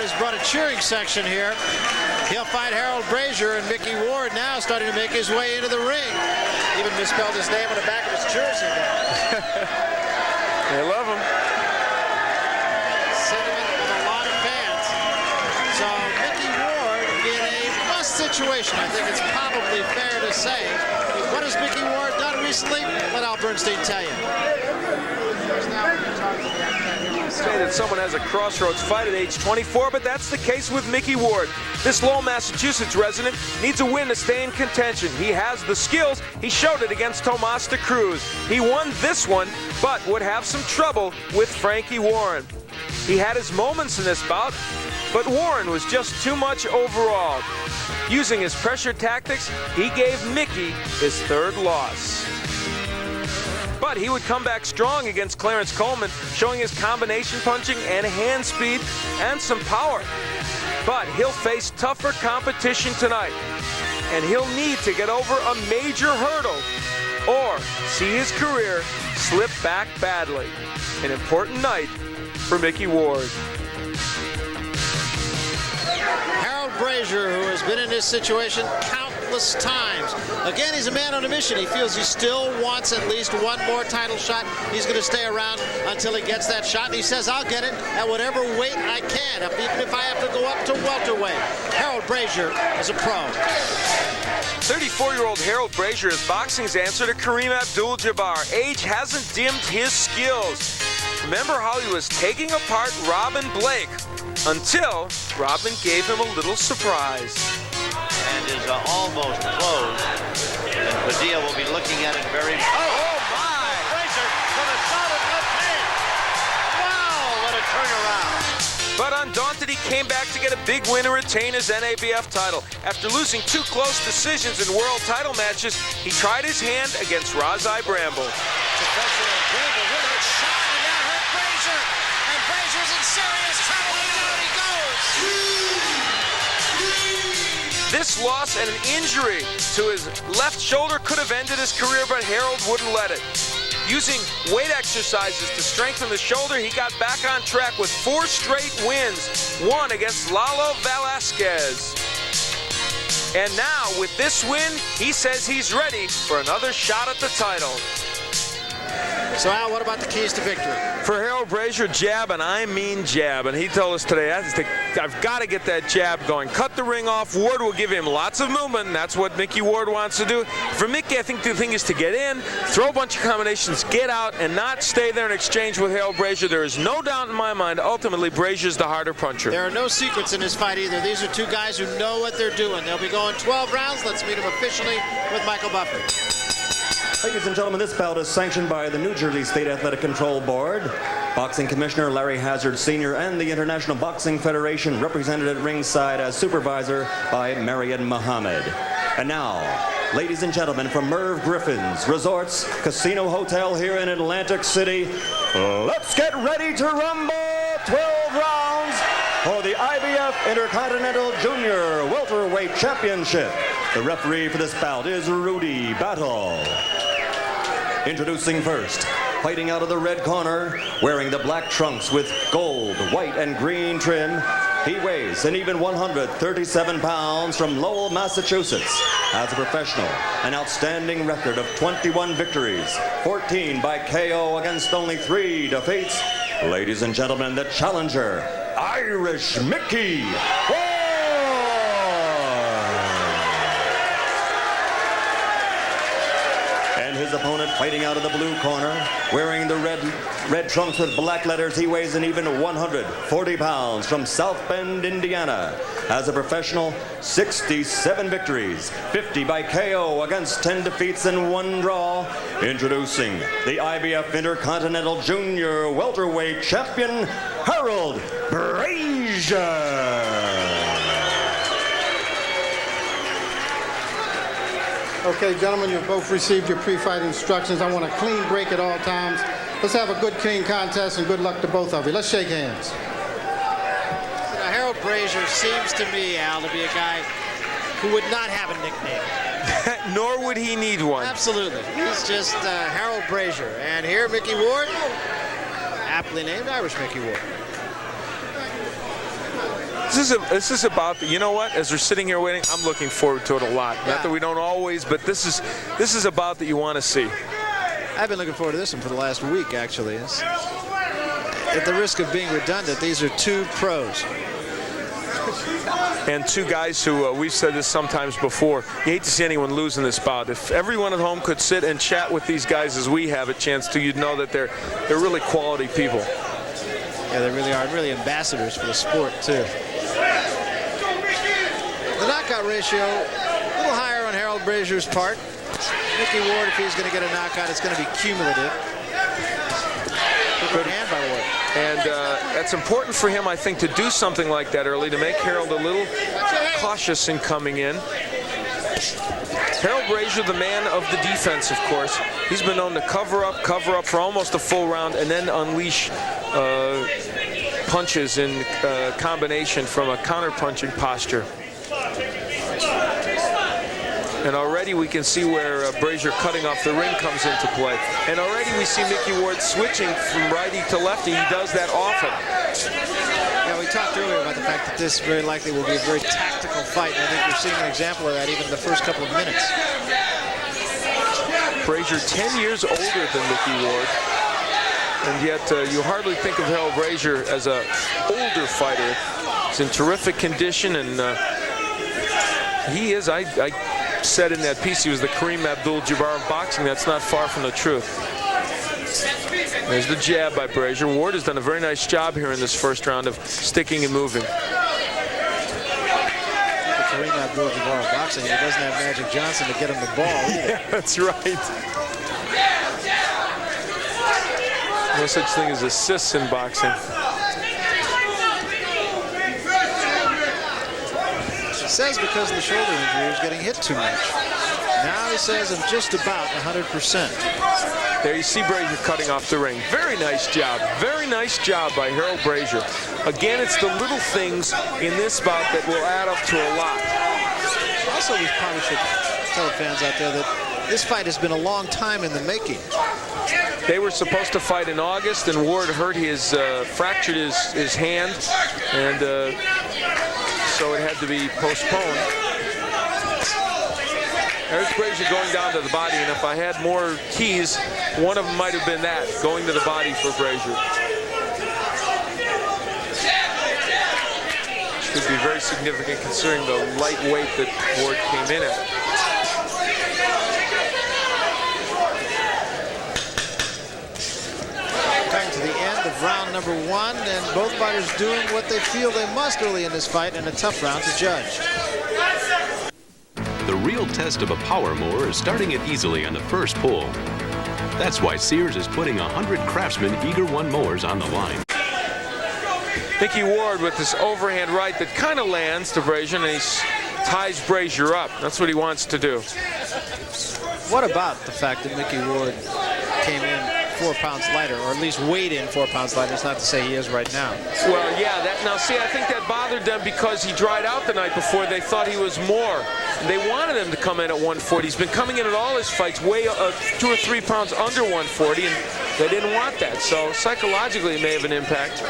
he's brought a cheering section here. He'll fight Harold Brazier, and Micky Ward now starting to make his way into the ring. Even misspelled his name on the back of his jersey there. They love him. Sentiment of a lot of fans. So Micky Ward in a must situation, I think it's probably fair to say. What has Micky Ward done recently? Let Al Bernstein tell you. Say that someone has a crossroads fight at age 24, but that's the case with Micky Ward. This Lowell, Massachusetts resident needs a win to stay in contention. He has the skills. He showed it against Tomas de Cruz. He won this one, but would have some trouble with Frankie Warren. He had his moments in this bout, but Warren was just too much overall. Using his pressure tactics, he gave Micky his third loss. But he would come back strong against Clarence Coleman, showing his combination punching and hand speed and some power. But he'll face tougher competition tonight, and he'll need to get over a major hurdle or see his career slip back badly. An important night for Micky Ward. Harold Brazier, who has been in this situation countless times. Again, he's a man on a mission. He feels he still wants at least one more title shot. He's going to stay around until he gets that shot. And he says, I'll get it at whatever weight I can, even if I have to go up to welterweight. Harold Brazier is a pro. 34-year-old Harold Brazier is boxing's answer to Kareem Abdul-Jabbar. Age hasn't dimmed his skills. Remember how he was taking apart Robin Blake until Robin gave him a little surprise. And is almost closed. And Padilla will be looking at it very... Oh my! Brazier with a solid left hand. Wow, what a turnaround. But undaunted, he came back to get a big win and retain his NABF title. After losing 2 close decisions in world title matches, he tried his hand against Razai Bramble. Professor Bramble with a shot, and that hurt Brazier. And Brazier's in serious trouble, and down he goes. This loss and an injury to his left shoulder could have ended his career, but Harold wouldn't let it. Using weight exercises to strengthen the shoulder, he got back on track with 4 straight wins, one against Lalo Velasquez. And now, with this win, he says he's ready for another shot at the title. So, Al, what about the keys to victory? For Harold Brazier, jab, and I mean jab. And he told us today, I've got to get that jab going. Cut the ring off. Ward will give him lots of movement, and that's what Micky Ward wants to do. For Micky, I think the thing is to get in, throw a bunch of combinations, get out, and not stay there and exchange with Harold Brazier. There is no doubt in my mind, ultimately, Brazier's the harder puncher. There are no secrets in this fight either. These are 2 guys who know what they're doing. They'll be going 12 rounds. Let's meet them officially with Michael Buffer. Ladies and gentlemen, this bout is sanctioned by the New Jersey State Athletic Control Board, Boxing Commissioner Larry Hazard Sr., and the International Boxing Federation, represented at ringside as supervisor by Marian Muhammad. And now, ladies and gentlemen, from Merv Griffin's Resorts Casino Hotel here in Atlantic City, let's get ready to rumble. 12 rounds for the IBF Intercontinental Junior Welterweight Championship. The referee for this bout is Rudy Battle. Introducing first, fighting out of the red corner, wearing the black trunks with gold, white, and green trim, he weighs an even 137 pounds from Lowell, Massachusetts. As a professional, an outstanding record of 21 victories, 14 by KO against only 3 defeats. Ladies and gentlemen, the challenger, Irish Micky. His opponent fighting out of the blue corner, wearing the red trunks with black letters. He weighs an even 140 pounds from South Bend, Indiana. As a professional, 67 victories, 50 by KO against 10 defeats and 1 draw. Introducing the IBF Intercontinental Junior Welterweight Champion, Harold Brazier. Okay, gentlemen, you've both received your pre-fight instructions. I want a clean break at all times. Let's have a good, clean contest, and good luck to both of you. Let's shake hands. Now, Harold Brazier seems to me, Al, to be a guy who would not have a nickname. Nor would he need one. Absolutely. He's just Harold Brazier. And here, Micky Ward, aptly named Irish Micky Ward. This is about, you know what, as we're sitting here waiting, I'm looking forward to it a lot. Not that we don't always, but this is about that you want to see. I've been looking forward to this one for the last week, actually. At the risk of being redundant, these are two pros. And two guys who, we've said this sometimes before, you hate to see anyone lose in this bout. If everyone at home could sit and chat with these guys as we have a chance to, you'd know that they're really quality people. Yeah, they really are. Really ambassadors for the sport, too. The knockout ratio, a little higher on Harold Brazier's part. Micky Ward, if he's going to get a knockout, it's going to be cumulative. Good hand by Ward. And that's important for him, I think, to do something like that early, to make Harold a little cautious in coming in. Harold Brazier, the man of the defense, of course. He's been known to cover up for almost a full round and then unleash punches in combination from a counter-punching posture. And already we can see where Brazier cutting off the ring comes into play. And already we see Micky Ward switching from righty to lefty. He does that often. Yeah, we talked earlier about the fact that this very likely will be a very tactical fight. And I think we're seeing an example of that even in the first couple of minutes. Brazier 10 years older than Micky Ward. And yet you hardly think of Harold Brazier as an older fighter. He's in terrific condition, and he is, I said in that piece, he was the Kareem Abdul-Jabbar of boxing. That's not far from the truth. There's the jab by Brazier. Ward has done a very nice job here in this first round of sticking and moving. Kareem Abdul-Jabbar of boxing, he doesn't have Magic Johnson to get him the ball either. Yeah, that's right. No such thing as assists in boxing. He says because of the shoulder injury, he was getting hit too much. Now he says I'm just about 100%. There you see Brazier cutting off the ring. Very nice job. Very nice job by Harold Brazier. Again, it's the little things in this bout that will add up to a lot. Also, we probably should tell fans out there that this fight has been a long time in the making. They were supposed to fight in August, and Ward hurt his, fractured his hand, and so it had to be postponed. There's Brazier going down to the body, and if I had more keys, one of them might have been that, going to the body for Brazier. Which could be very significant considering the light weight that Ward came in at. To the end of round number one, and both fighters doing what they feel they must early in this fight, and a tough round to judge. The real test of a power mower is starting it easily on the first pull. That's why Sears is putting 100 Craftsman Eager One mowers on the line. Micky Ward with this overhand right that kind of lands to Brazier, and he ties Brazier up. That's what he wants to do. What about the fact that Micky Ward came in 4 pounds lighter, or at least weighed in 4 pounds lighter? It's not to say he is right now. Well, yeah, now see, I think that bothered them because he dried out the night before. They thought he was more. They wanted him to come in at 140. He's been coming in at all his fights way 2 or 3 pounds under 140, and they didn't want that. So psychologically it may have an impact.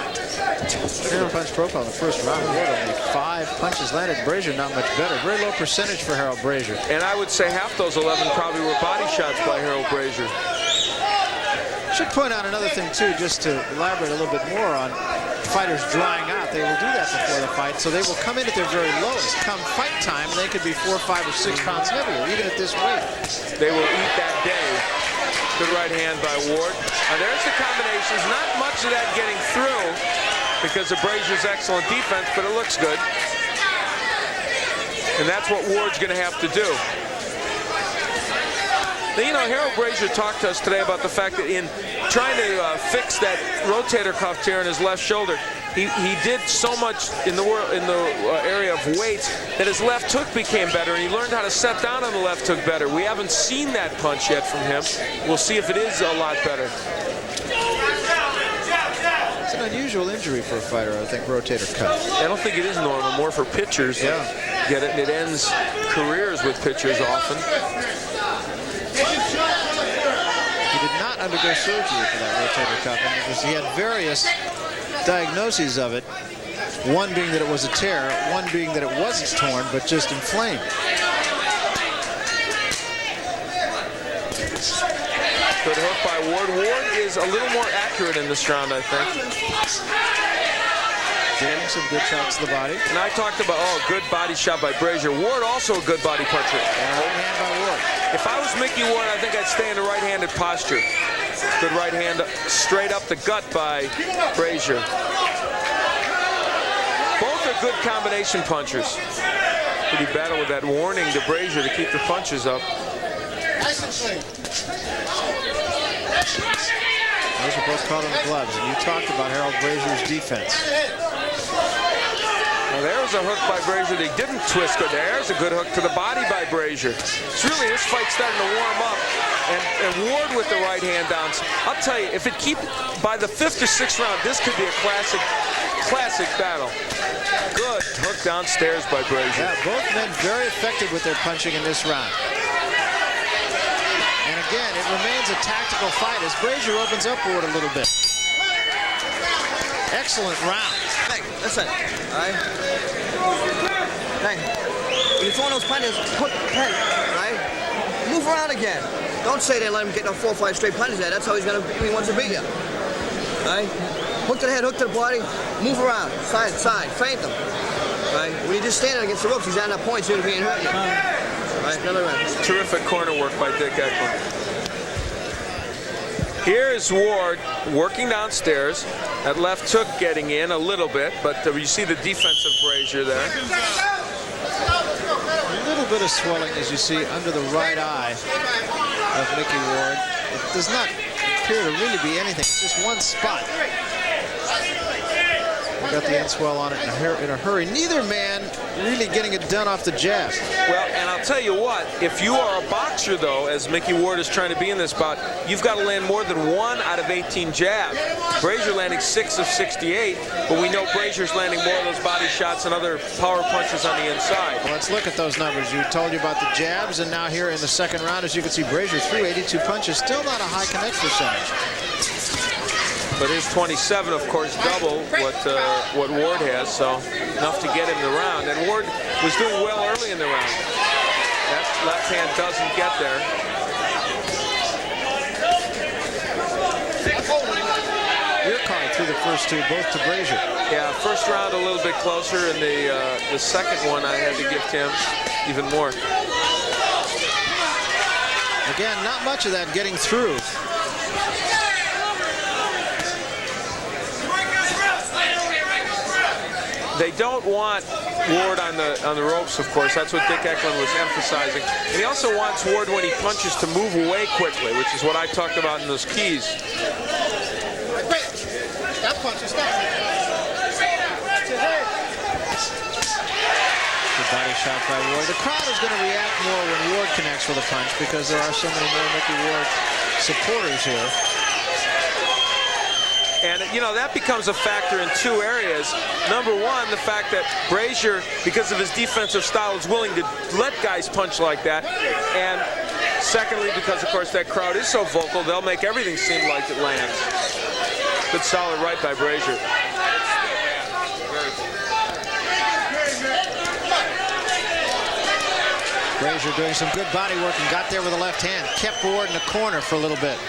0 punch profile in the first round. Ward only 5 punches landed. Brazier not much better. Very low percentage for Harold Brazier. And I would say half those 11 probably were body shots by Harold Brazier. Should point out another thing too, just to elaborate a little bit more on fighters drying out. They will do that before the fight, so they will come in at their very lowest. Come fight time, they could be 4, 5, or 6 pounds heavier, even at this weight. They will eat that day. Good right hand by Ward. Now there's the combinations. Not much of that getting through because of Brazier's excellent defense, but it looks good. And that's what Ward's going to have to do. Now, you know, Harold Brazier talked to us today about the fact that in trying to fix that rotator cuff tear in his left shoulder, he did so much in the area of weight that his left hook became better, and he learned how to set down on the left hook better. We haven't seen that punch yet from him. We'll see if it is a lot better. It's an unusual injury for a fighter, I think, rotator cuff. I don't think it is normal, more for pitchers. Yeah. Get it, and it ends careers with pitchers often. He did not undergo surgery for that rotator cuff, and he had various diagnoses of it. One being that it was a tear, one being that it wasn't torn, but just inflamed. Good hook by Ward. Ward is a little more accurate in this round, I think. Getting some good shots to the body. And I talked about, good body shot by Brazier. Ward also a good body puncher. And a right hand by Ward. If I was Micky Ward, I think I'd stay in the right-handed posture. Good right hand straight up the gut by Brazier. Both are good combination punchers. Pretty battle with that warning to Brazier to keep the punches up. Those are both caught on the gloves, and you talked about Harold Brazier's defense. Well, there's a hook by Brazier. They didn't twist it. There's a good hook to the body by Brazier. It's really, this fight's starting to warm up. And Ward with the right hand down. I'll tell you, if it keep by the 5th or 6th round, this could be a classic battle. Good hook downstairs by Brazier. Yeah, both men very effective with their punching in this round. And again, it remains a tactical fight as Brazier opens up Ward a little bit. Excellent round. Hey, listen, all right? Hey, when you're throwing those punches, hook the head, all right? Move around again. Don't say they let him get no 4 or 5 straight punches there. That's how he wants to beat you. All right? Hook to the head, hook to the body, move around, side, feint them. All right? When you just stand against the ropes, he's at that point, so he'll be hurt you. All right, another round. Terrific corner work by Dick Eklund. Here is Ward working downstairs. That left hook getting in a little bit, but you see the defense of Brazier there. A little bit of swelling, as you see, under the right eye of Micky Ward. It does not appear to really be anything. It's just one spot. Got the end swell on it in a hurry. Neither man really getting it done off the jab. Well, and I'll tell you what, if you are a boxer, though, as Micky Ward is trying to be in this bout, you've got to land more than 1 out of 18 jabs. Brazier landing 6 of 68, but we know Brazier's landing more of those body shots and other power punches on the inside. Well, let's look at those numbers. You told you about the jabs, and now here in the second round, as you can see, Brazier threw 82 punches. Still not a high connect percentage. But his 27, of course, double what Ward has, so enough to get him the round. And Ward was doing well early in the round. That left hand doesn't get there. Your card through the first two, both to Brazier. Yeah, first round a little bit closer, and the second one I had to give him even more. Again, not much of that getting through. They don't want Ward on the ropes, of course. That's what Dick Eklund was emphasizing. And he also wants Ward, when he punches, to move away quickly, which is what I talked about in those keys. Stop punching, stop. Good body shot by Ward. The crowd is going to react more when Ward connects with a punch because there are so many more Micky Ward supporters here. And, you know, that becomes a factor in 2 areas. Number one, the fact that Brazier, because of his defensive style, is willing to let guys punch like that. And secondly, because, of course, that crowd is so vocal, they'll make everything seem like it lands. Good solid right by Brazier. Brazier doing some good body work and got there with the left hand. Kept Ward in the corner for a little bit.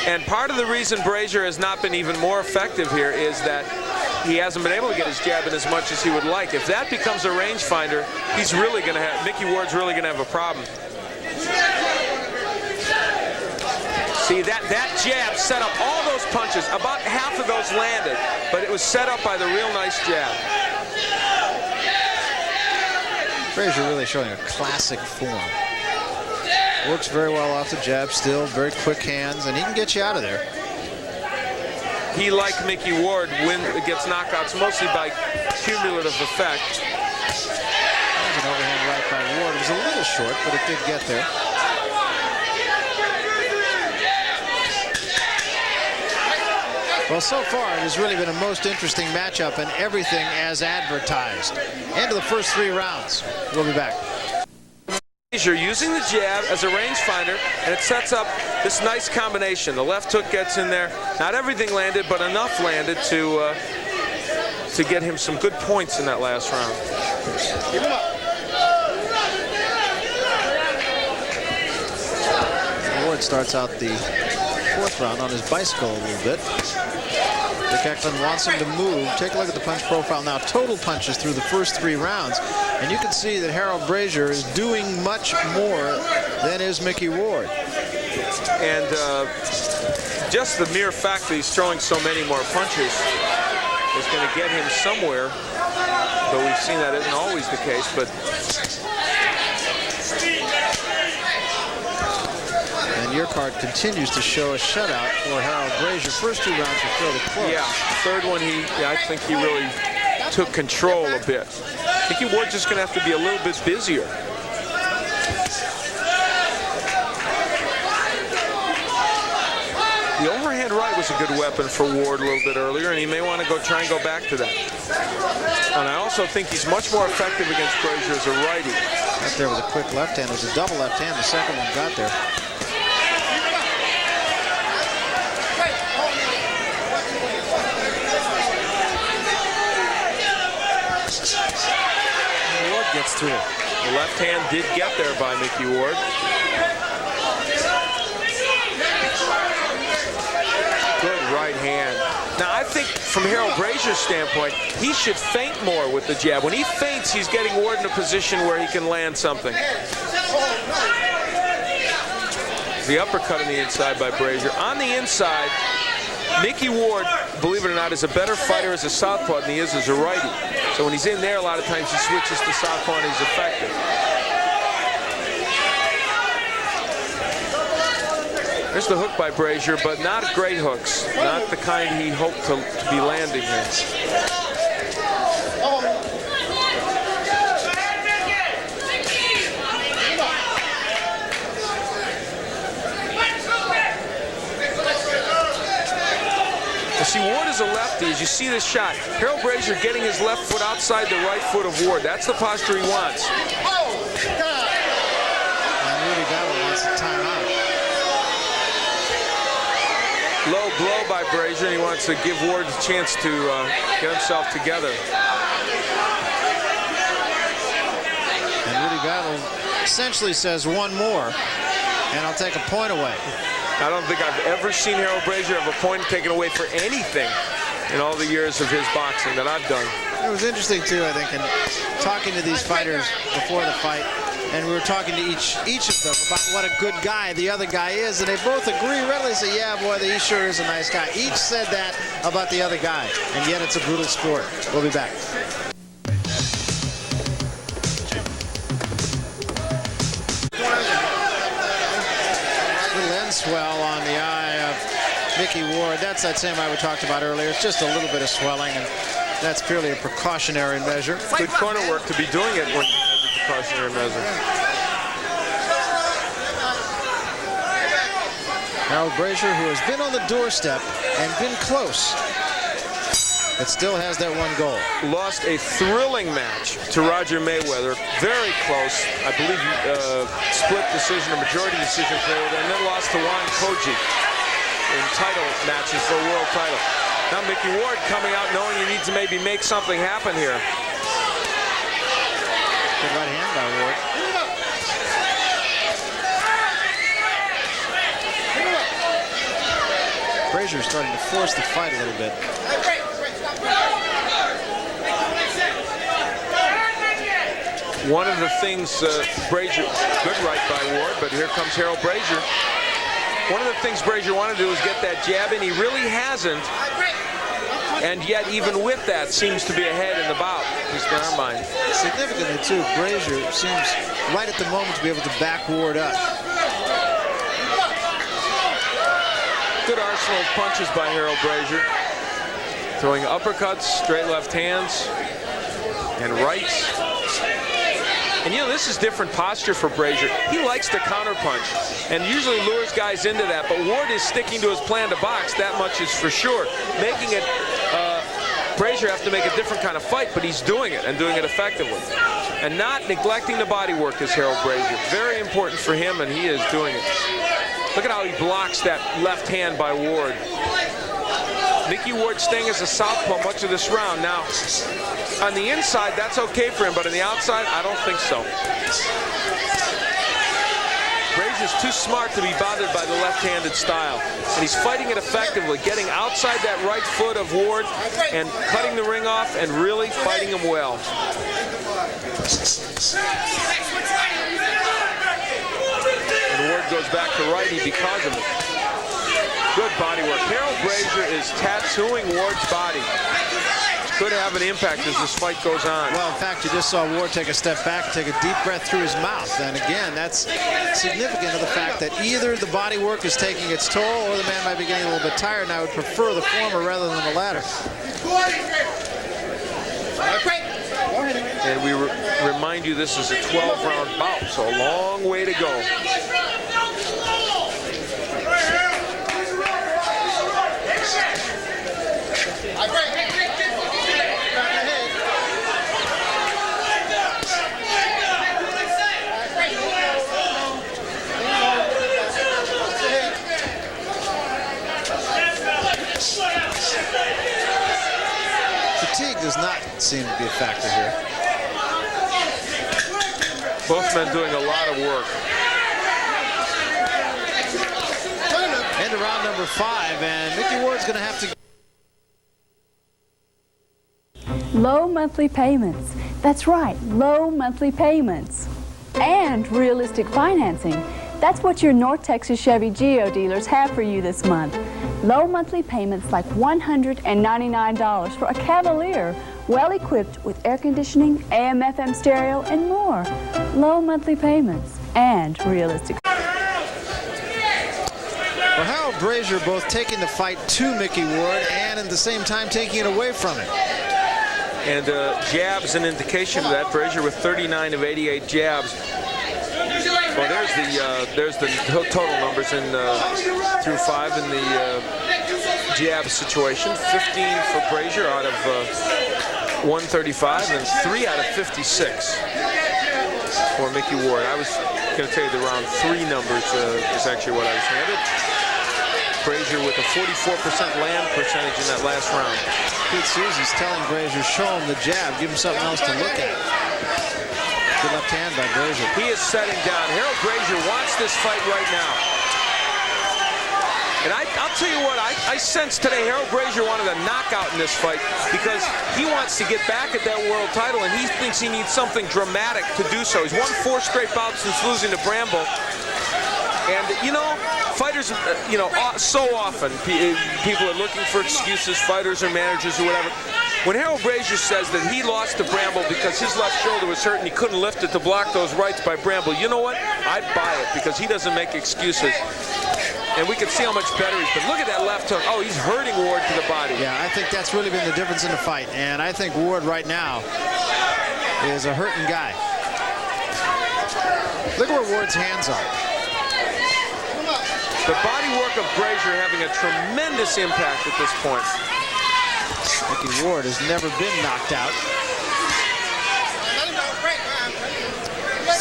And part of the reason Brazier has not been even more effective here is that he hasn't been able to get his jab in as much as he would like. If that becomes a rangefinder, he's really going to have, Micky Ward's really going to have a problem. See, that jab set up all those punches. About half of those landed, but it was set up by the real nice jab. Brazier really showing a classic form. Works very well off the jab still, very quick hands, and he can get you out of there. He, like Micky Ward, gets knockouts mostly by cumulative effect. There's an overhand right by Ward. It was a little short, but it did get there. Well, so far, it has really been a most interesting matchup, and everything as advertised. End of the first 3 rounds. We'll be back. Brazier using the jab as a rangefinder, and it sets up this nice combination. The left hook gets in there. Not everything landed, but enough landed to get him some good points in that last round. Keep him up. Ward starts out the 4th round on his bicycle a little bit. Dick Eklund wants him to move. Take a look at the punch profile now. Total punches through the first 3 rounds. And you can see that Harold Brazier is doing much more than is Micky Ward. And just the mere fact that he's throwing so many more punches is going to get him somewhere. Though we've seen that isn't always the case. But and your card continues to show a shutout for Harold Brazier. First 2 rounds were fairly close. yeah, third one, I think he really took control a bit. Micky Ward's just going to have to be a little bit busier. The overhand right was a good weapon for Ward a little bit earlier, and he may want to try and go back to that. And I also think he's much more effective against Brazier as a righty. Right there with a quick left hand. It was a double left hand. The second one got there. Ward gets through it. The left hand did get there by Micky Ward. Good right hand. Now, I think from Harold Brazier's standpoint, he should feint more with the jab. When he feints, he's getting Ward in a position where he can land something. The uppercut on the inside by Brazier. On the inside, Micky Ward, believe it or not, is a better fighter as a southpaw than he is as a righty. So when he's in there, a lot of times he switches to southpaw and he's effective. There's the hook by Brazier, but not great hooks. Not the kind he hoped to be landing here. See, Ward is a lefty. As you see this shot, Harold Brazier getting his left foot outside the right foot of Ward. That's the posture he wants. And Rudy Battle wants a timeout. Low blow by Brazier, and he wants to give Ward a chance to get himself together. And Rudy Battle essentially says one more, and I'll take a point away. I don't think I've ever seen Harold Brazier have a point taken away for anything in all the years of his boxing that I've done. It was interesting, too, I think, in talking to these fighters before the fight, and we were talking to each of them about what a good guy the other guy is, and they both agree readily, say, yeah, boy, he sure is a nice guy. Each said that about the other guy, and yet it's a brutal sport. We'll be back. Swell on the eye of Micky Ward. That's that same eye we talked about earlier. It's just a little bit of swelling, and that's purely a precautionary measure. Good corner work to be doing it when as a precautionary measure. Harold Brazier, who has been on the doorstep and been close, but still has that one goal. Lost a thrilling match to Roger Mayweather. Very close. I believe split decision or majority decision for Mayweather, and then lost to Juan Koji in title matches for a world title. Now Micky Ward coming out knowing he needs to maybe make something happen here. Good right hand by Ward. Brazier starting to force the fight a little bit. One of the things Brazier, good right by Ward, but here comes Harold Brazier. One of the things Brazier wanted to do was get that jab in. He really hasn't. And yet, even with that, seems to be ahead in the bout, at least in our mind. Significantly, too, Brazier seems right at the moment to be able to back Ward up. Good arsenal of punches by Harold Brazier. Throwing uppercuts, straight left hands, and rights. And you know, this is different posture for Brazier. He likes to counterpunch and usually lures guys into that, but Ward is sticking to his plan to box, that much is for sure. Making it Brazier have to make a different kind of fight, but he's doing it and doing it effectively. And not neglecting the body work is Harold Brazier. Very important for him, and he is doing it. Look at how he blocks that left hand by Ward. Micky Ward staying as a southpaw much of this round. Now, on the inside, that's okay for him, but on the outside, I don't think so. Brazier's too smart to be bothered by the left-handed style, and he's fighting it effectively, getting outside that right foot of Ward and cutting the ring off and really fighting him well. And Ward goes back to righty because of it. Good body work. Harold Brazier is tattooing Ward's body. Could have an impact as this fight goes on. Well, in fact, you just saw Ward take a step back, take a deep breath through his mouth. And again, that's significant of the fact that either the body work is taking its toll or the man might be getting a little bit tired, and I would prefer the former rather than the latter. And we remind you this is a 12-round bout, so a long way to go. Fatigue does not seem to be a factor here. Both men doing a lot of work. Into round number 5, and Micky Ward's going to have to... Low monthly payments. That's right, low monthly payments. And realistic financing. That's what your North Texas Chevy Geo dealers have for you this month. Low monthly payments like $199 for a Cavalier, well equipped with air conditioning, AM/FM stereo, and more. Low monthly payments and realistic. Well, Harold Brazier both taking the fight to Micky Ward and at the same time taking it away from him. And jabs an indication of that. Brazier with 39 of 88 jabs. Well, there's the total numbers in through 5 in the jab situation. 15 for Brazier out of 135, and 3 out of 56 for Micky Ward. I was going to tell you the round 3 numbers is actually what I was handed. Brazier with a 44% land percentage in that last round. Pete Susie's telling Brazier, show him the jab, give him something else to look at. Good left hand by Brazier. He is setting down. Harold Brazier wants this fight right now. And I'll tell you what, I sense today Harold Brazier wanted a knockout in this fight because he wants to get back at that world title, and he thinks he needs something dramatic to do so. He's won 4 straight bouts since losing to Bramble. And, you know, fighters, so often people are looking for excuses, fighters or managers or whatever. When Harold Brazier says that he lost to Bramble because his left shoulder was hurt and he couldn't lift it to block those rights by Bramble, you know what? I'd buy it because he doesn't make excuses. And we can see how much better he's been. Look at that left hook. Oh, he's hurting Ward to the body. Yeah, I think that's really been the difference in the fight. And I think Ward right now is a hurting guy. Look where Ward's hands are. The body work of Brazier having a tremendous impact at this point. Micky Ward has never been knocked out.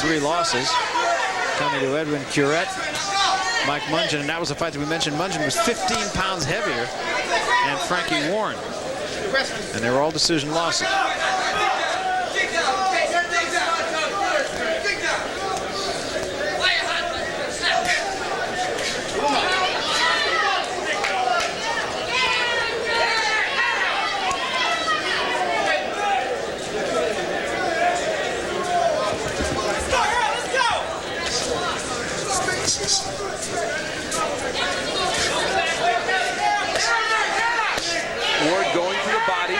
3 losses coming to Edwin Curette, Mike Mungin, and that was a fight that we mentioned. Mungin was 15 pounds heavier than Frankie Warren, and they were all decision losses. Ward going to the body.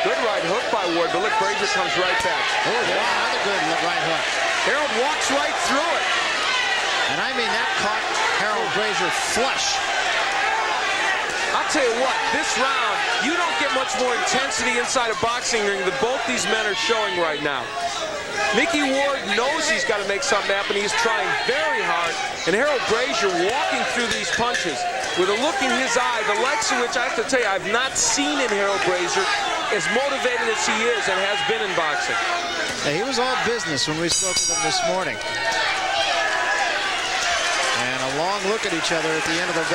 Good right hook by Ward, but look, Brazier comes right back. Oh, another good right hook. Harold walks right through it. And I mean, that caught Harold Brazier flush. I'll tell you what, this round, you don't get much more intensity inside a boxing ring than both these men are showing right now. Micky Ward knows he's got to make something happen. He's trying very hard. And Harold Brazier walking through these punches with a look in his eye, the likes of which I have to tell you I've not seen in Harold Brazier, as motivated as he is and has been in boxing. He was all business when we spoke with him this morning. And a long look at each other at the end of the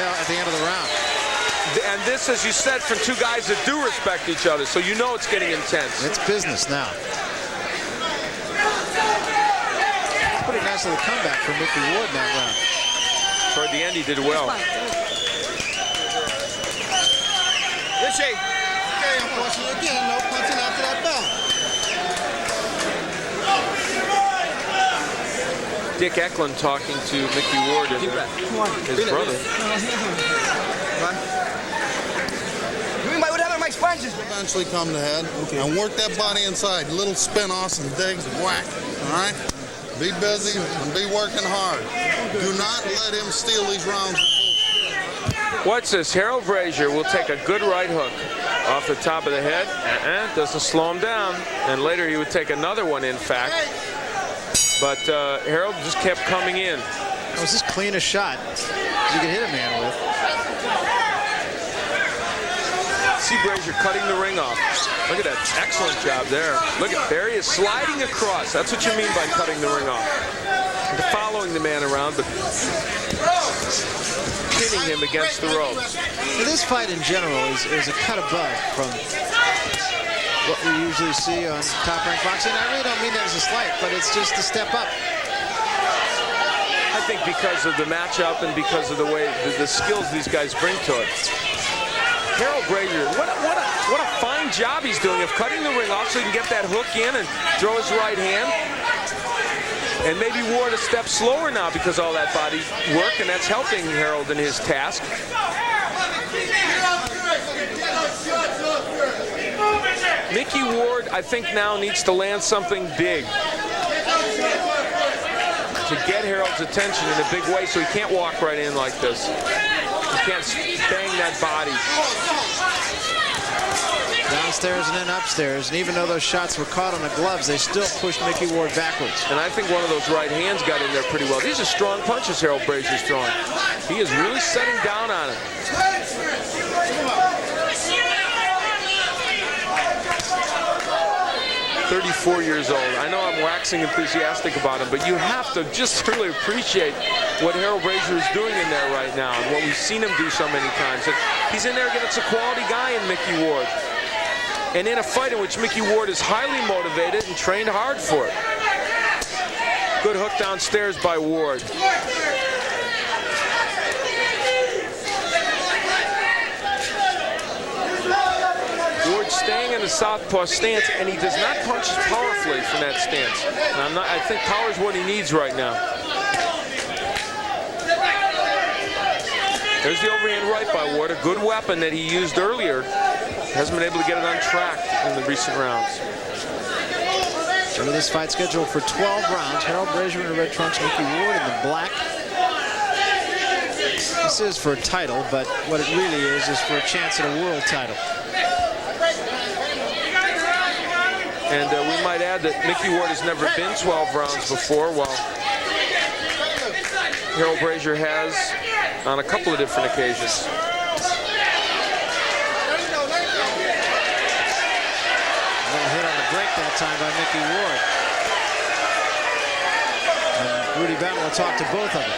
round. And this, as you said, from two guys that do respect each other, so you know it's getting intense. It's business now. Pretty nice little comeback from Micky Ward in that round. Toward the end, he did well. Okay, unfortunately, again, no punching after that bell. Dick Eklund talking to Micky Ward and his brother. Eventually come to head and work that body inside. Little spin-offs and digs and whack. All right? Be busy and be working hard. Do not let him steal these rounds. Watch this. Harold Brazier will take a good right hook off the top of the head. Doesn't slow him down. And later he would take another one, in fact. But Harold just kept coming in. That was as clean a shot as you could hit a man with. See Brazier cutting the ring off. Look at that. Excellent job there. Look at there he is sliding across. That's what you mean by cutting the ring off. And following the man around, but pinning him against the ropes. Well, this fight in general is a cut above from what we usually see on Top Rank Boxing. I really don't mean that as a slight, but it's just a step up. I think because of the matchup and because of the way the skills these guys bring to it. Harold Brazier, what a fine job he's doing of cutting the ring off so he can get that hook in and throw his right hand. And maybe Ward a step slower now because all that body work, and that's helping Harold in his task. Micky Ward, I think, now needs to land something big to get Harold's attention in a big way so he can't walk right in like this. He can't bang that body. Downstairs and then upstairs, and even though those shots were caught on the gloves, they still pushed Micky Ward backwards. And I think one of those right hands got in there pretty well. These are strong punches Harold Brazier's throwing. He is really setting down on it. 34 years old. I know I'm waxing enthusiastic about him, but you have to just really appreciate what Harold Brazier is doing in there right now and what we've seen him do so many times. And he's in there against a quality guy in Micky Ward. And in a fight in which Micky Ward is highly motivated and trained hard for it. Good hook downstairs by Ward. Ward staying in the southpaw stance, and he does not punch as powerfully from that stance. And I think power is what he needs right now. There's the overhand right by Ward, a good weapon that he used earlier. Hasn't been able to get it on track in the recent rounds. So this fight scheduled for 12 rounds. Harold Brazier in the red trunks, Micky Ward in the black. This is for a title, but what it really is for a chance at a world title. And we might add that Micky Ward has never been 12 rounds before, while Harold Brazier has on a couple of different occasions. Hit on the break that time by Micky Ward. And Rudy Battle will talk to both of them.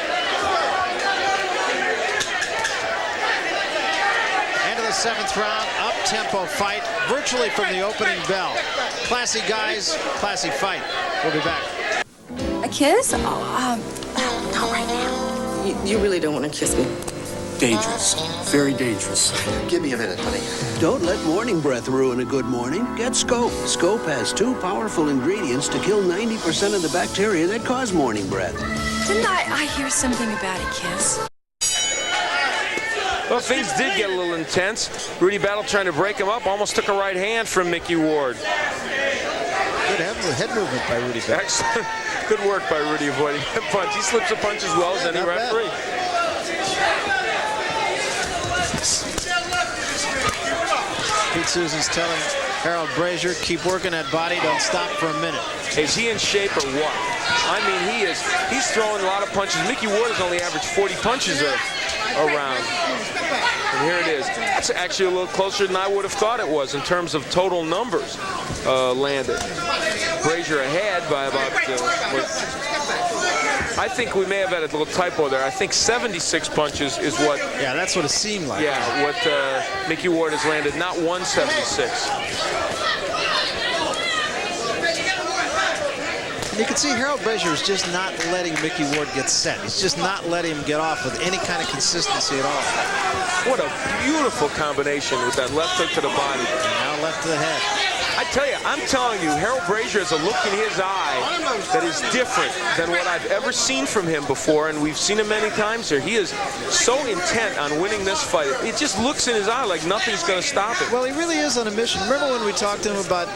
End of the 7th round, up-tempo fight, virtually from the opening bell. Classy guys, classy fight. We'll be back. A kiss? Oh, not right now. You really don't want to kiss me. Dangerous. Very dangerous. Give me a minute, honey. Don't let morning breath ruin a good morning. Get Scope. Scope has 2 powerful ingredients to kill 90% of the bacteria that cause morning breath. Didn't I hear something about a kiss? Well, things did get a little intense. Rudy Battle trying to break him up, almost took a right hand from Micky Ward. Good head movement by Rudy Battle. Excellent. Good work by Rudy avoiding that punch. He slips a punch as well as any referee. He Pete Sousan's telling Harold Brazier, keep working that body, don't stop for a minute. Is he in shape or what? I mean, he's throwing a lot of punches. Micky Ward has only averaged 40 punches a round. And here it is. That's actually a little closer than I would have thought it was in terms of total numbers landed. Brazier ahead by about, I think we may have had a little typo there. I think 76 punches is what. Yeah, that's what it seemed like. Yeah, what Micky Ward has landed, not 176. And you can see Harold Brazier is just not letting Micky Ward get set. He's just not letting him get off with any kind of consistency at all. What a beautiful combination with that left hook to the body. And now left to the head. I tell you, I'm telling you, Harold Brazier has a look in his eye that is different than what I've ever seen from him before, and we've seen him many times here. He is so intent on winning this fight. It just looks in his eye like nothing's going to stop him. Well, he really is on a mission. Remember when we talked to him about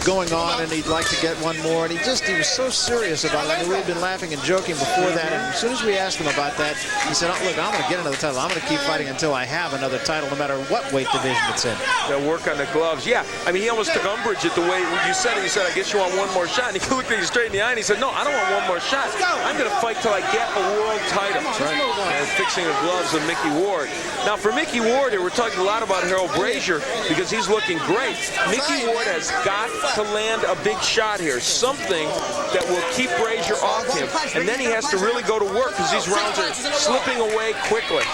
going on and he'd like to get one more, and he was so serious about it. I mean, we'd been laughing and joking before that, and as soon as we asked him about that, he said, oh, look, I'm going to get another title. I'm going to keep fighting until I have another title, no matter what weight division it's in. They'll work on the gloves. Yeah, I mean, he almost took umbrage at the way you said it. He said, I guess you want one more shot. And he looked at you straight in the eye and he said, no, I don't want one more shot. I'm going to fight till I get a world title. Right. And fixing the gloves of Micky Ward. Now, for Micky Ward, we're talking a lot about Harold Brazier because he's looking great. Micky Ward has got to land a big shot here, something that will keep Brazier off him. And then he has to really go to work because these rounds are slipping away quickly.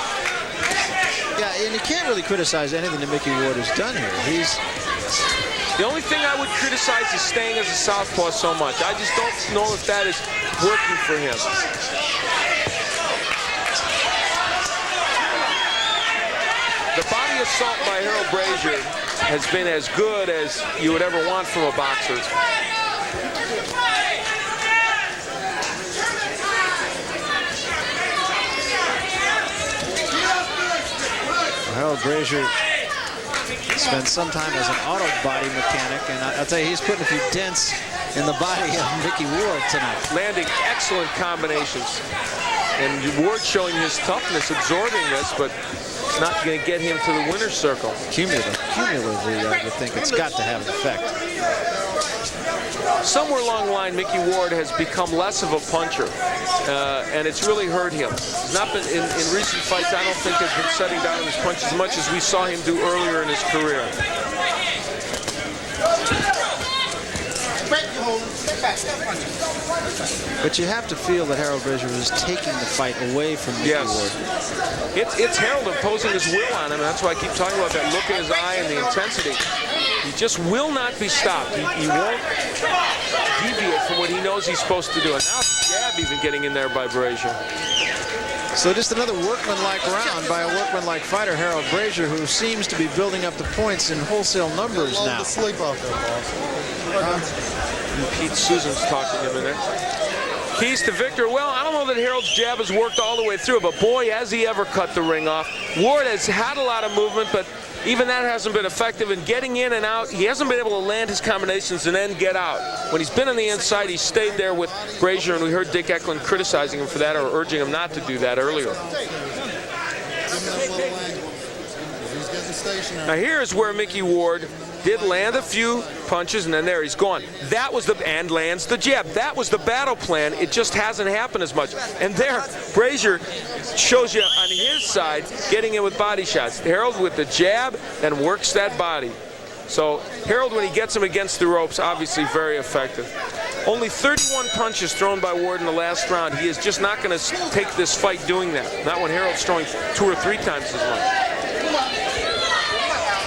Yeah, and you can't really criticize anything that Micky Ward has done here. The only thing I would criticize is staying as a southpaw so much. I just don't know if that is working for him. The body assault by Harold Brazier has been as good as you would ever want from a boxer. Harold Brazier spent some time as an auto body mechanic, and I'll tell you, he's putting a few dents in the body of Micky Ward tonight. Landing excellent combinations. And Ward showing his toughness, absorbing this, but it's not going to get him to the winner's circle. Cumulatively, I would think it's got to have an effect. Somewhere along the line, Micky Ward has become less of a puncher, and it's really hurt him. He's not been in recent fights. I don't think has been setting down his punches as much as we saw him do earlier in his career. But you have to feel that Harold Brazier was taking the fight away from Micky Ward. It's Harold imposing his will on him, and that's why I keep talking about that look in his eye and the intensity. He just will not be stopped. He won't deviate from what he knows he's supposed to do. And now the jab even getting in there by Brazier. So just another workmanlike round by a workmanlike fighter, Harold Brazier, who seems to be building up the points in wholesale numbers now. Sleep out there, boss. Pete Sousan's talking to him in there. Keys to victory. Well, I don't know that Harold's jab has worked all the way through, but boy, has he ever cut the ring off. Ward has had a lot of movement, but even that hasn't been effective in getting in and out. He hasn't been able to land his combinations and then get out. When he's been on the inside, he stayed there with Brazier, and we heard Dick Eklund criticizing him for that or urging him not to do that earlier. Now here's where Micky Ward did land a few punches, and then there he's gone. That was and lands the jab. That was the battle plan. It just hasn't happened as much. And there, Brazier shows you on his side, getting in with body shots. Harold with the jab, then works that body. So Harold, when he gets him against the ropes, obviously very effective. Only 31 punches thrown by Ward in the last round. He is just not going to take this fight doing that. Not when Harold's throwing 2 or 3 times as much.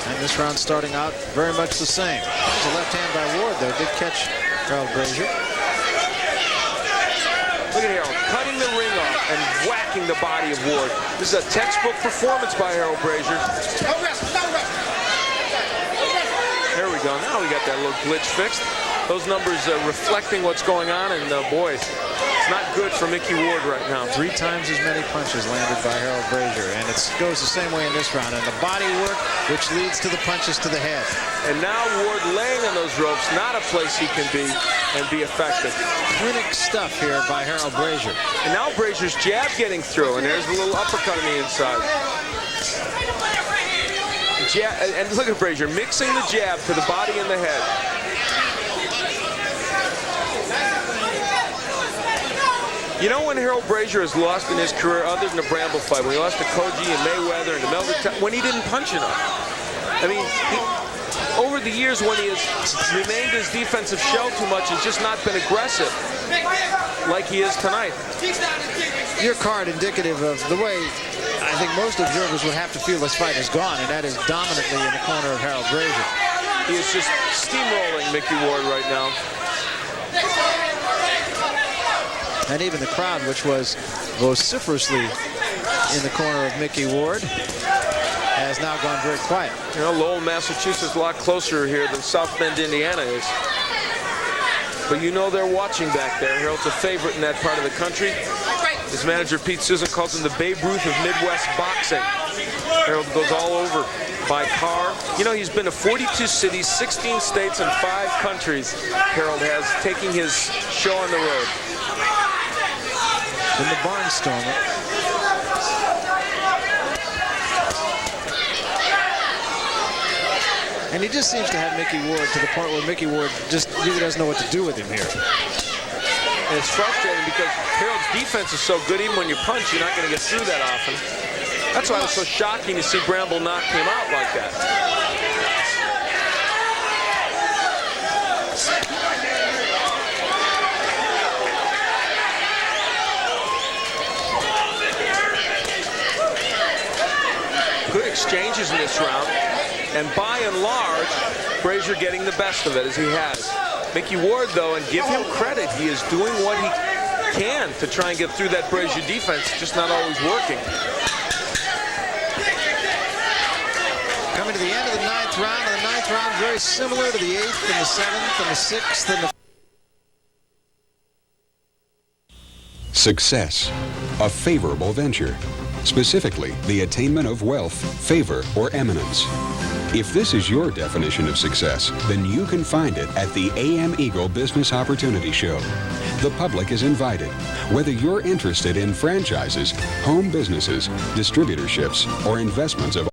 And this round starting out very much the same. There's a left hand by Ward, though. Did catch Harold Brazier. Look at Harold cutting the ring off and whacking the body of Ward. This is a textbook performance by Harold Brazier. There we go. Now we got that little glitch fixed. Those numbers reflecting what's going on, and boy, it's not good for Micky Ward right now. 3 times as many punches landed by Harold Brazier, and it goes the same way in this round. And the body work, which leads to the punches to the head. And now Ward laying on those ropes, not a place he can be and be effective. Clinic stuff here by Harold Brazier. And now Brazier's jab getting through, and there's a little uppercut on the inside. Jab, and look at Brazier mixing the jab to the body and the head. You know when Harold Brazier has lost in his career, other than the Bramble fight, when he lost to Koji and Mayweather and to Melvin, when he didn't punch enough. I mean, over the years when he has remained his defensive shell too much, he's just not been aggressive like he is tonight. Your card indicative of the way I think most observers would have to feel this fight is gone, and that is dominantly in the corner of Harold Brazier. He is just steamrolling Micky Ward right now. And even the crowd, which was vociferously in the corner of Micky Ward, has now gone very quiet. You know, Lowell, Massachusetts, a lot closer here than South Bend, Indiana is. But you know they're watching back there. Harold's a favorite in that part of the country. His manager, Pete Susan, calls him the Babe Ruth of Midwest boxing. Harold goes all over by car. You know, he's been to 42 cities, 16 states, and 5 countries. Harold has, taking his show on the road. In the Barnstormer. And he just seems to have Micky Ward to the point where Micky Ward just really doesn't know what to do with him here. And it's frustrating because Harold's defense is so good, even when you punch, you're not going to get through that often. That's why it was so shocking to see Bramble knock him out like that. Good exchanges in this round. And by and large, Brazier getting the best of it, as he has. Micky Ward, though, and give him credit, he is doing what he can to try and get through that Brazier defense, just not always working. Coming to the end of the 9th round, and the 9th round very similar to the 8th and the 7th and the 6th and the... Success, a favorable venture. Specifically, the attainment of wealth, favor, or eminence. If this is your definition of success, then you can find it at the AM Eagle Business Opportunity Show. The public is invited. Whether you're interested in franchises, home businesses, distributorships, or investments of...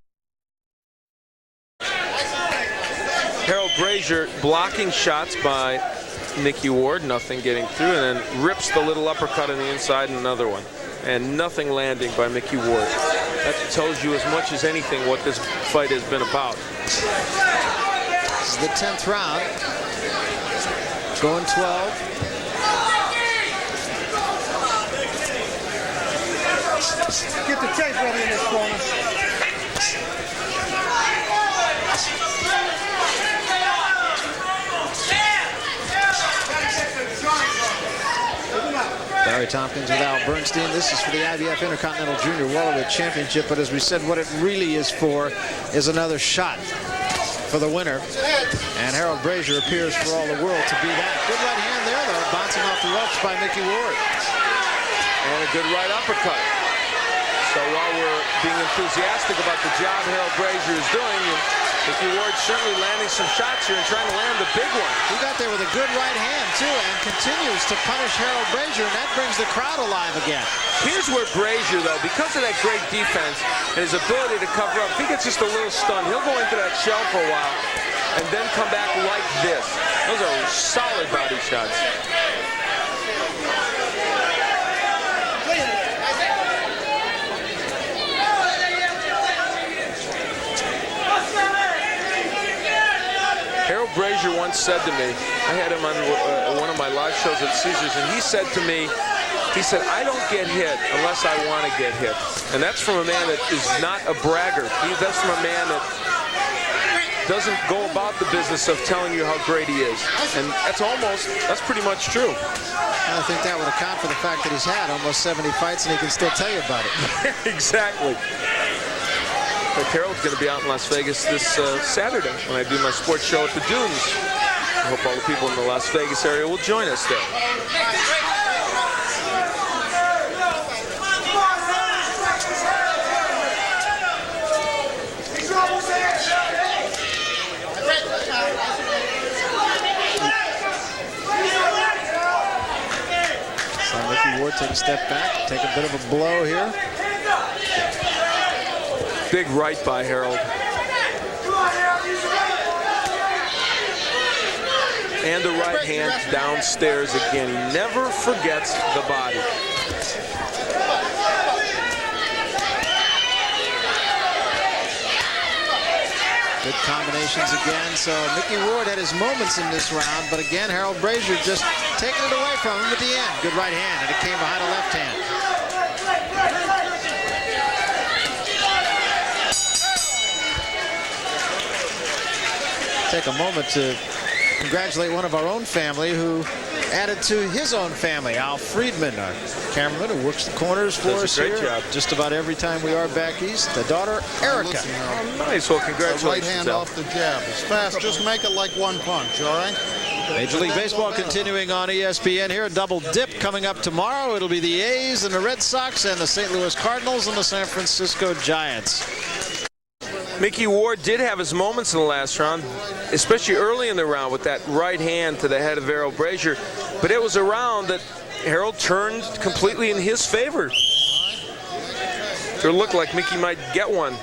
Harold Brazier blocking shots by Micky Ward, nothing getting through, and then rips the little uppercut on the inside and another one. And nothing landing by Micky Ward. That tells you as much as anything what this fight has been about. This is the 10th round. Going 12. Get the tape ready in this corner. Barry Tompkins with Al Bernstein. This is for the IBF Intercontinental Junior Welterweight Championship, but as we said, what it really is for is another shot for the winner. And Harold Brazier appears for all the world to be that. Good right hand there, though, bouncing off the ropes by Micky Ward. And a good right uppercut. So while we're being enthusiastic about the job Harold Brazier is doing, Micky Ward certainly landing some shots here and trying to land the big one. He got there with a good right hand, too, and continues to punish Harold Brazier, and that brings the crowd alive again. Here's where Brazier, though, because of that great defense and his ability to cover up, if he gets just a little stunned, he'll go into that shell for a while and then come back like this. Those are solid body shots. Harold Brazier once said to me, I had him on one of my live shows at Caesars, and he said to me, I don't get hit unless I want to get hit. And that's from a man that is not a braggart. That's from a man that doesn't go about the business of telling you how great he is. And that's pretty much true. I think that would account for the fact that he's had almost 70 fights and he can still tell you about it. Exactly. But Harold's going to be out in Las Vegas this Saturday when I do my sports show at the Dunes. I hope all the people in the Las Vegas area will join us there. So Micky Ward take a step back, take a bit of a blow here. Big right by Harold. And the right hand downstairs again. He never forgets the body. Good combinations again. So Micky Ward had his moments in this round, but again, Harold Brazier just taking it away from him at the end. Good right hand, and it came behind a left hand. Take a moment to congratulate one of our own family who added to his own family, Al Friedman, our cameraman who works the corners for us here. Job. Just about every time we are back east. The daughter, Erica. Oh, nice. Well, congratulations. Right hand off the jab. It's fast. Just make it like one punch, all right? Major League Baseball continuing on ESPN here. A double dip coming up tomorrow. It'll be the A's and the Red Sox and the St. Louis Cardinals and the San Francisco Giants. Micky Ward did have his moments in the last round, especially early in the round with that right hand to the head of Harold Brazier. But it was a round that Harold turned completely in his favor. It looked like Micky might get one.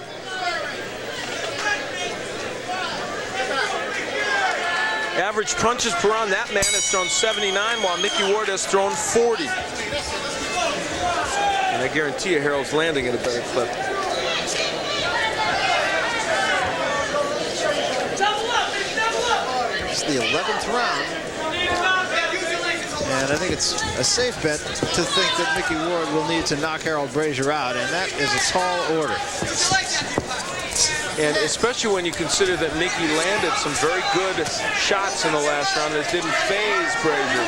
Average punches per round, that man has thrown 79, while Micky Ward has thrown 40. And I guarantee you Harold's landing at a better clip. It's the 11th round. And I think it's a safe bet to think that Micky Ward will need to knock Harold Brazier out, and that is a tall order. And especially when you consider that Micky landed some very good shots in the last round that didn't faze Brazier.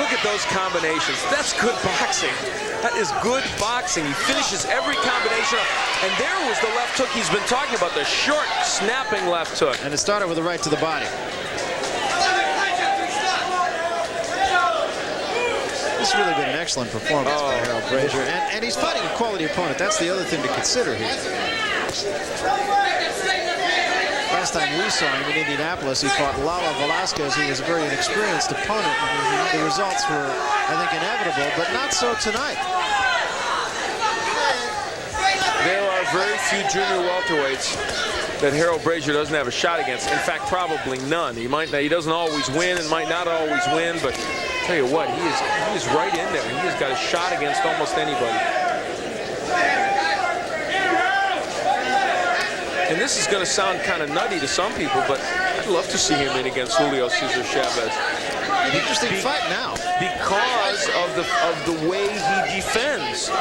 Look at those combinations. That's good boxing. That is good boxing. He finishes every combination up. And there was the left hook he's been talking about, the short, snapping left hook. And it started with a right to the body. This has really been an excellent performance by Harold Brazier. And he's fighting a quality opponent. That's the other thing to consider here. Last time we saw him in Indianapolis, he fought Lala Velasquez, who was a very inexperienced opponent. The results were, I think, inevitable, but not so tonight. There are very few junior welterweights that Harold Brazier doesn't have a shot against. In fact, probably none. He doesn't always win and might not always win, but I'll tell you what, he is right in there. He has got a shot against almost anybody. And this is going to sound kind of nutty to some people, but I'd love to see him in against Julio Cesar Chavez. An interesting fight now. Because of the way he defends.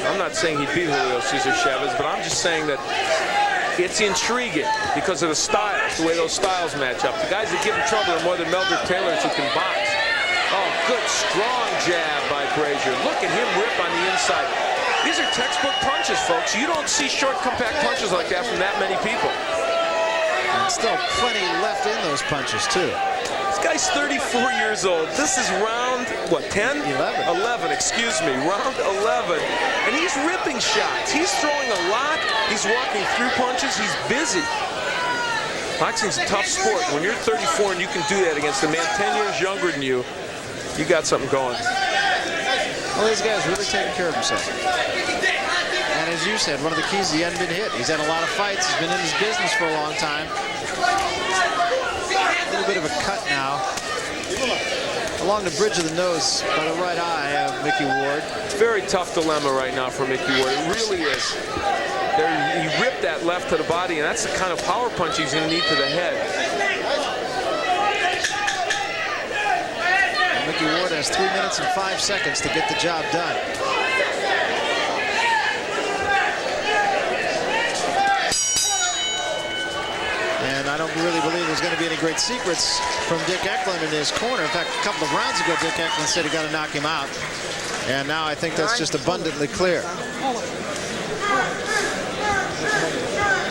I'm not saying he'd beat Julio Cesar Chavez, but I'm just saying that it's intriguing because of the styles, the way those styles match up. The guys that give him trouble are more than Meldrick Taylors who can box. Oh, good, strong jab by Brazier. Look at him rip on the inside. These are textbook punches, folks. You don't see short, compact punches like that from that many people. And still plenty left in those punches, too. This guy's 34 years old. This is round, what, 10? 11. 11, excuse me. Round 11. And he's ripping shots. He's throwing a lot. He's walking through punches. He's busy. Boxing's a tough sport. When you're 34 and you can do that against a man 10 years younger than you, you got something going. Well, this guy's really taking care of himself. And as you said, one of the keys, he hadn't been hit. He's had a lot of fights. He's been in his business for a long time. A little bit of a cut now along the bridge of the nose by the right eye of Micky Ward. Very tough dilemma right now for Micky Ward. It really is. He ripped that left to the body, and that's the kind of power punch he's going to need to the head. Micky Ward has 3 minutes and 5 seconds to get the job done. And I don't really believe there's going to be any great secrets from Dick Eklund in his corner. In fact, a couple of rounds ago, Dick Eklund said he got to knock him out. And now I think that's just abundantly clear.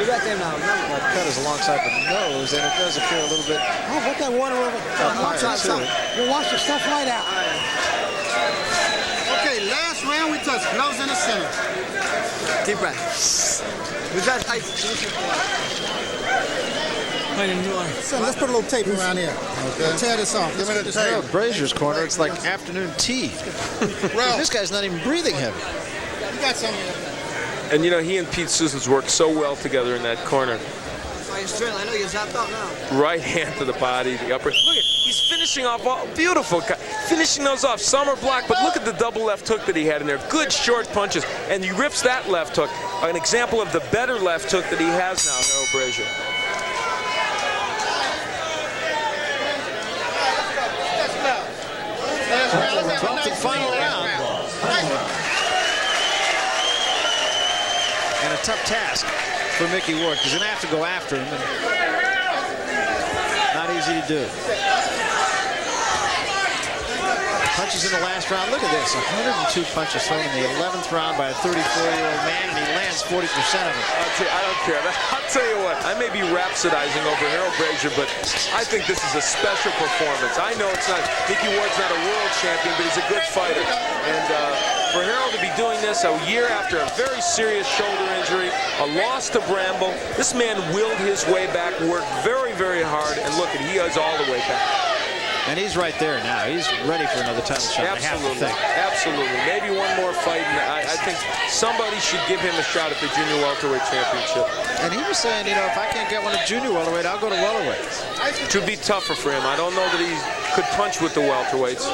That cut is alongside the nose, and it does appear a little bit. Oh, put that water over. You wash the stuff right out. Okay, last round we touch gloves in the center. Deep breath. We got tight. So let's put a little tape around here. Okay. Tear this off. Give me the tape. Brazier's corner, it's like afternoon tea. This guy's not even breathing heavy. You got some here. And, you know, he and Pete Susans work so well together in that corner. I know you're zapped up now. Right hand to the body, the upper. Look at, he's finishing off all beautiful, finishing those off. Some are blocked, but look at the double left hook that he had in there. Good short punches, and he rips that left hook. An example of the better left hook that he has now, Harold Brazier. Final round. And a tough task for Micky Ward, because he's going to have to go after him. And not easy to do. Punches in the last round. Look at this. 102 punches thrown in the 11th round by a 34-year-old man, and he lands 40% of them. I don't care. I'll tell you what. I may be rhapsodizing over Harold Brazier, but I think this is a special performance. I know it's not. Micky Ward's not a world champion, but he's a good fighter. And for Harold to be doing this a year after a very serious shoulder injury, a loss to Bramble, this man willed his way back, worked very, very hard, and look, he is all the way back. And he's right there now. He's ready for another title shot. Absolutely. Absolutely. Maybe one more fight, and I think somebody should give him a shot at the junior welterweight championship. And he was saying, you know, if I can't get one at junior welterweight, I'll go to welterweight. To be tougher for him. I don't know that he could punch with the welterweights.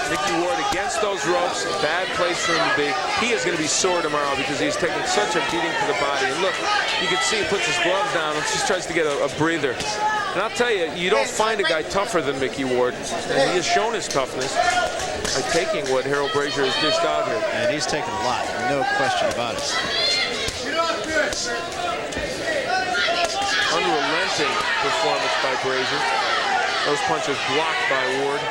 Micky Ward against those ropes, bad place for him to be. He is going to be sore tomorrow because he's taking such a beating to the body. And look, you can see he puts his gloves down and just tries to get a breather. And I'll tell you, you don't find a guy tougher than Micky Ward. And he has shown his toughness by taking what Harold Brazier has dished out here. And he's taken a lot, no question about it. Unrelenting performance by Brazier. Those punches blocked by Ward.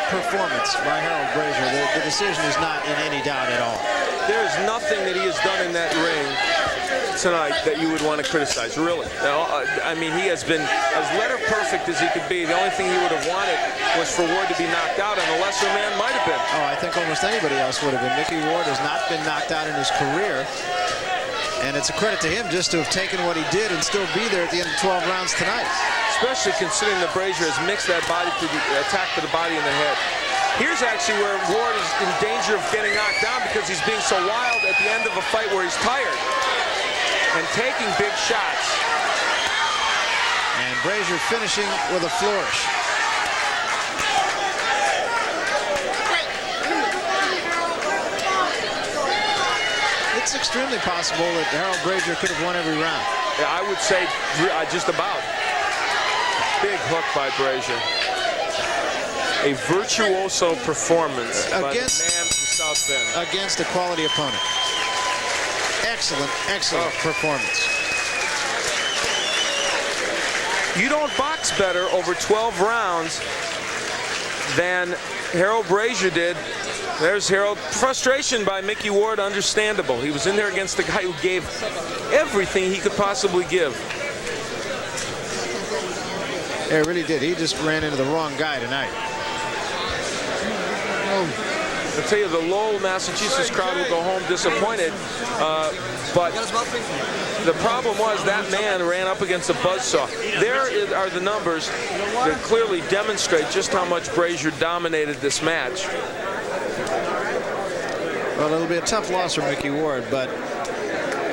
Performance by Harold Brazier. The decision is not in any doubt at all. There's nothing that he has done in that ring tonight that you would want to criticize, really. I mean, he has been as letter perfect as he could be. The only thing he would have wanted was for Ward to be knocked out, and a lesser man might have been. Oh, I think almost anybody else would have been. Micky Ward has not been knocked out in his career, and it's a credit to him just to have taken what he did and still be there at the end of 12 rounds tonight. Especially considering that Brazier has mixed that body to the attack to the body and the head. Here's actually where Ward is in danger of getting knocked down because he's being so wild at the end of a fight where he's tired and taking big shots. And Brazier finishing with a flourish. It's extremely possible that Harold Brazier could have won every round. Yeah, I would say just about. Big hook by Brazier. A virtuoso performance by the man from South Bend. Against a quality opponent. Excellent, excellent performance. You don't box better over 12 rounds than Harold Brazier did. There's Harold. Frustration by Micky Ward, understandable. He was in there against the guy who gave everything he could possibly give. Yeah, he really did. He just ran into the wrong guy tonight. I'll tell you, the Lowell, Massachusetts crowd will go home disappointed. But the problem was that man ran up against a buzzsaw. There are the numbers that clearly demonstrate just how much Brazier dominated this match. Well, it'll be a tough loss for Micky Ward, but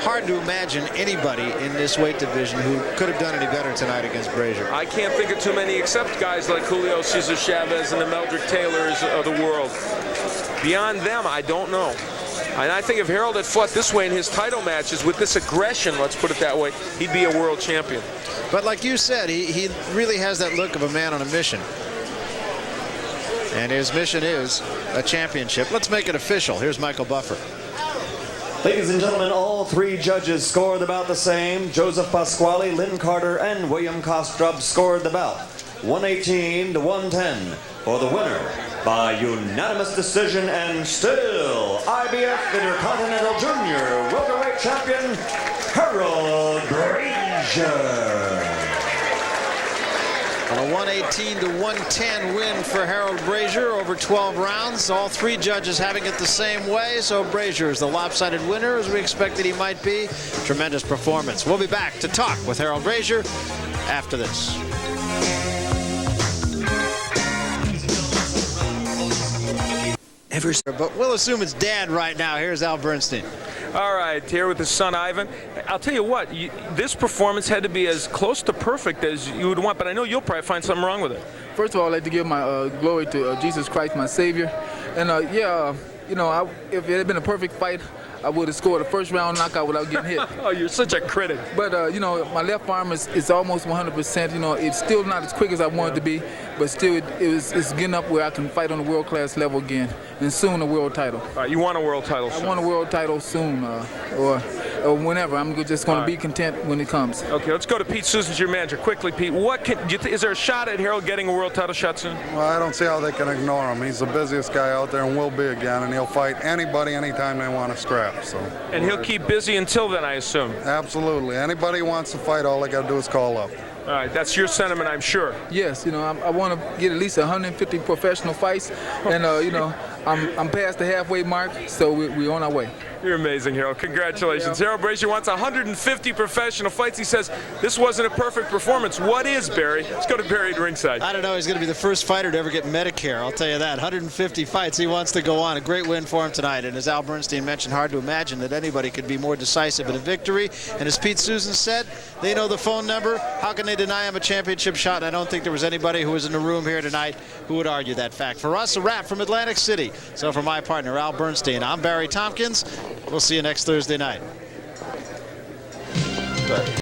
hard to imagine anybody in this weight division who could have done any better tonight against Brazier. I can't think of too many except guys like Julio Cesar Chavez and the Meldrick Taylors of the world. Beyond them, I don't know. And I think if Harold had fought this way in his title matches with this aggression, let's put it that way, he'd be a world champion. But like you said, he really has that look of a man on a mission. And his mission is a championship. Let's make it official. Here's Michael Buffer. Ladies and gentlemen, all three judges scored about the same. Joseph Pasquale, Lynn Carter, and William Kostrup scored the bout 118 to 110 for the winner by unanimous decision and still IBF Intercontinental Junior Welterweight Champion Harold Brazier. Brazier. On a 118 to 110 win for Harold Brazier over 12 rounds. All three judges having it the same way. So Brazier is the lopsided winner, as we expected he might be. Tremendous performance. We'll be back to talk with Harold Brazier after this. But we'll assume it's Dad right now. Here's Al Bernstein. All right, here with his son Ivan. I'll tell you what, this performance had to be as close to perfect as you would want, but I know you'll probably find something wrong with it. First of all, I'd like to give my glory to Jesus Christ, my Savior. And if it had been a perfect fight, I would have scored a first-round knockout without getting hit. Oh, you're such a critic. But, my left arm is almost 100%. It's still not as quick as I want it to be, but still it's getting up where I can fight on the world-class level again, and soon a world title. All right, you want a world title soon? I want a world title soon, or whenever. I'm just going to be content when it comes. Okay, let's go to Pete Susans, your manager. Quickly, Pete, is there a shot at Harold getting a world title shot soon? Well, I don't see how they can ignore him. He's the busiest guy out there and will be again, and he'll fight anybody anytime they want to scrap. So. And he'll keep busy until then, I assume. Absolutely. Anybody who wants to fight, all they got to do is call up. All right, that's your sentiment, I'm sure. Yes, I want to get at least 150 professional fights, and I'm past the halfway mark, so we're on our way. You're amazing, Harold. Congratulations. Harold Brazier wants 150 professional fights. He says this wasn't a perfect performance. What is, Barry? Let's go to Barry at ringside. I don't know. He's going to be the first fighter to ever get Medicare. I'll tell you that. 150 fights. He wants to go on. A great win for him tonight. And as Al Bernstein mentioned, hard to imagine that anybody could be more decisive in a victory. And as Pete Susan said, they know the phone number. How can they deny him a championship shot? I don't think there was anybody who was in the room here tonight who would argue that fact. For us, a wrap from Atlantic City. So for my partner, Al Bernstein, I'm Barry Tompkins. We'll see you next Thursday night.